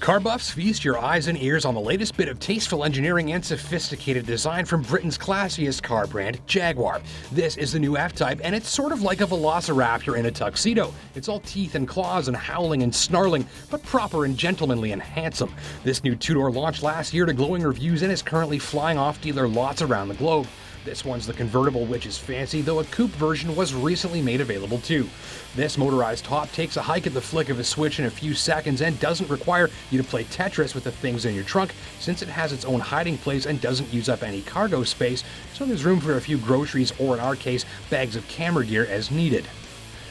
Car buffs, feast your eyes and ears on the latest bit of tasteful engineering and sophisticated design from Britain's classiest car brand, Jaguar. This is the new F-Type, and it's sort of like a velociraptor in a tuxedo. It's all teeth and claws and howling and snarling, but proper and gentlemanly and handsome. This new two-door launched last year to glowing reviews and is currently flying off dealer lots around the globe. This one's the convertible, which is fancy, though a coupe version was recently made available too. This motorized top takes a hike at the flick of a switch in a few seconds and doesn't require you to play Tetris with the things in your trunk, since it has its own hiding place and doesn't use up any cargo space, so there's room for a few groceries or, in our case, bags of camera gear as needed.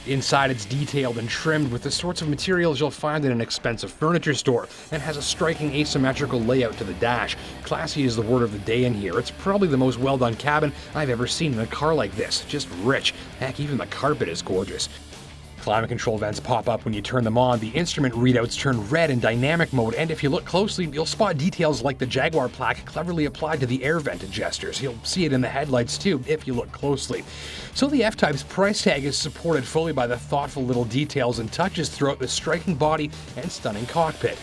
Inside, it's detailed and trimmed with the sorts of materials you'll find in an expensive furniture store, and has a striking asymmetrical layout to the dash. Classy is the word of the day in here. It's probably the most well-done cabin I've ever seen in a car like this. Just rich. Heck, even the carpet is gorgeous. Climate control vents pop up when you turn them on, the instrument readouts turn red in dynamic mode, and if you look closely, you'll spot details like the Jaguar plaque cleverly applied to the air vent adjusters. You'll see it in the headlights too, if you look closely. So the F-Type's price tag is supported fully by the thoughtful little details and touches throughout the striking body and stunning cockpit.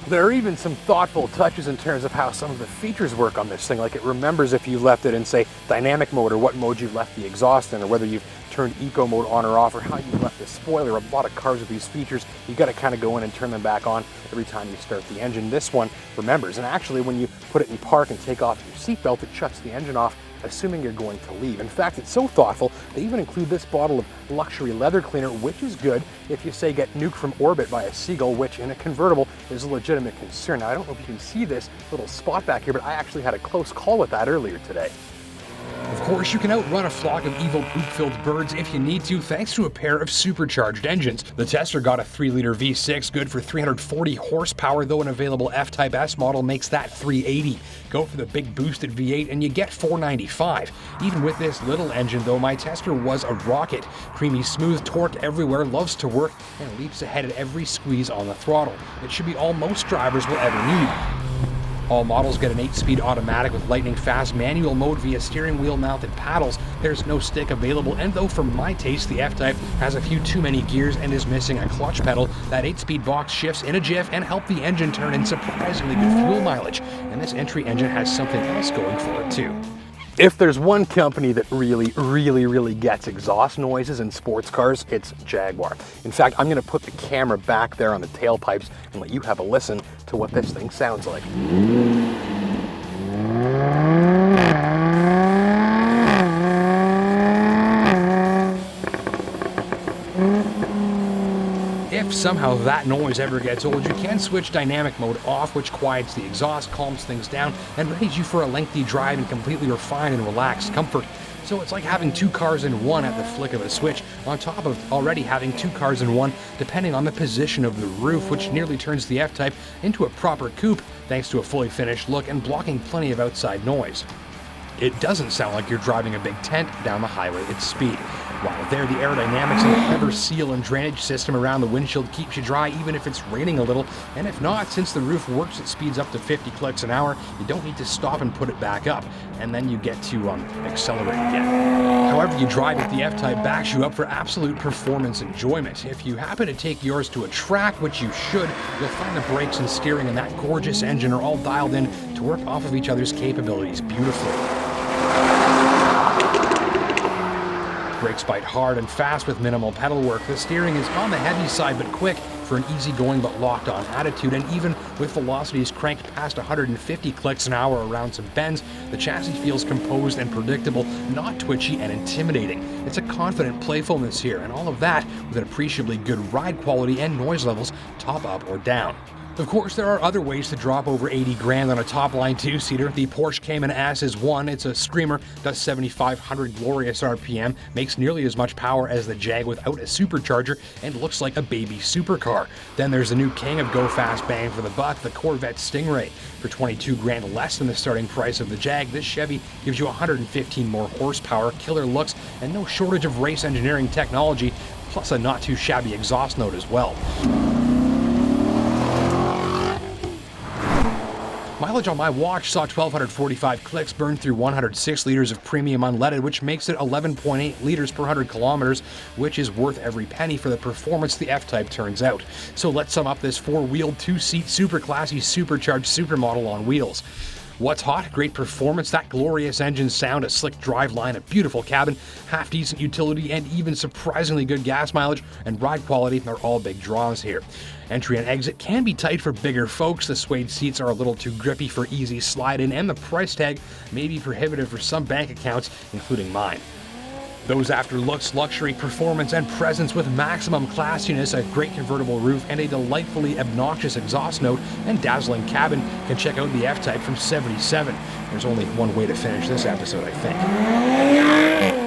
There are even some thoughtful touches in terms of how some of the features work on this thing, like it remembers if you left it in, say, dynamic mode, or what mode you left the exhaust in, or whether you've turned eco mode on or off, or how you left the spoiler. A lot of cars with these features, you got to kind of go in and turn them back on every time you start the engine. This one remembers, and actually when you put it in park and take off your seatbelt, it shuts the engine off, assuming you're going to leave. In fact, it's so thoughtful, they even include this bottle of luxury leather cleaner, which is good if you, say, get nuked from orbit by a seagull, which in a convertible is a legitimate concern. Now, I don't know if you can see this little spot back here, but I actually had a close call with that earlier today. Of course, you can outrun a flock of evil poop-filled birds if you need to, thanks to a pair of supercharged engines. The Tester got a 3-liter V6, good for 340 horsepower, though an available F-Type S model makes that 380. Go for the big boosted V8 and you get 495. Even with this little engine, though, my Tester was a rocket. Creamy smooth torque everywhere, loves to work, and leaps ahead at every squeeze on the throttle. It should be all most drivers will ever need. All models get an 8-speed automatic with lightning-fast manual mode via steering wheel-mounted paddles. There's no stick available, and though for my taste the F-Type has a few too many gears and is missing a clutch pedal, that 8-speed box shifts in a jiff and help the engine turn in surprisingly good fuel mileage. And this entry engine has something else going for it too. If there's one company that really gets exhaust noises in sports cars, it's Jaguar. In fact, I'm going to put the camera back there on the tailpipes and let you have a listen to what this thing sounds like. If somehow that noise ever gets old, you can switch dynamic mode off, which quiets the exhaust, calms things down, and readies you for a lengthy drive in completely refined and relaxed comfort. So it's like having two cars in one at the flick of a switch, on top of already having two cars in one, depending on the position of the roof, which nearly turns the F-Type into a proper coupe, thanks to a fully finished look and blocking plenty of outside noise. It doesn't sound like you're driving a big tent down the highway at speed. While there, the aerodynamics and clever seal and drainage system around the windshield keeps you dry even if it's raining a little, and if not, since the roof works at speeds up to 50 clicks an hour, you don't need to stop and put it back up, and then you get to accelerate again. However you drive it, the F-Type backs you up for absolute performance enjoyment. If you happen to take yours to a track, which you should, you'll find the brakes and steering in that gorgeous engine are all dialed in to work off of each other's capabilities beautifully. Brakes bite hard and fast with minimal pedal work. The steering is on the heavy side but quick for an easygoing but locked-on attitude, and even with velocities cranked past 150 clicks an hour around some bends, the chassis feels composed and predictable, not twitchy and intimidating. It's a confident playfulness here, and all of that with an appreciably good ride quality and noise levels, top up or down. Of course, there are other ways to drop over 80 grand on a top-line two-seater. The Porsche Cayman S is one. It's a screamer, does 7,500 glorious RPM, makes nearly as much power as the Jag without a supercharger, and looks like a baby supercar. Then there's the new king of go-fast bang for the buck, the Corvette Stingray. For 22 grand less than the starting price of the Jag, this Chevy gives you 115 more horsepower, killer looks, and no shortage of race engineering technology, plus a not-too-shabby exhaust note as well. My mileage on my watch saw 1,245 clicks burned through 106 liters of premium unleaded, which makes it 11.8 liters per 100 kilometers, which is worth every penny for the performance the F-Type turns out. So let's sum up this four-wheeled, two-seat, super classy, supercharged supermodel on wheels. What's hot? Great performance, that glorious engine sound, a slick driveline, a beautiful cabin, half-decent utility, and even surprisingly good gas mileage and ride quality are all big draws here. Entry and exit can be tight for bigger folks. The suede seats are a little too grippy for easy slide-in, and the price tag may be prohibitive for some bank accounts, including mine. Those after looks, luxury, performance, and presence with maximum classiness, a great convertible roof, and a delightfully obnoxious exhaust note and dazzling cabin can check out the F-Type from 77. There's only one way to finish this episode, I think.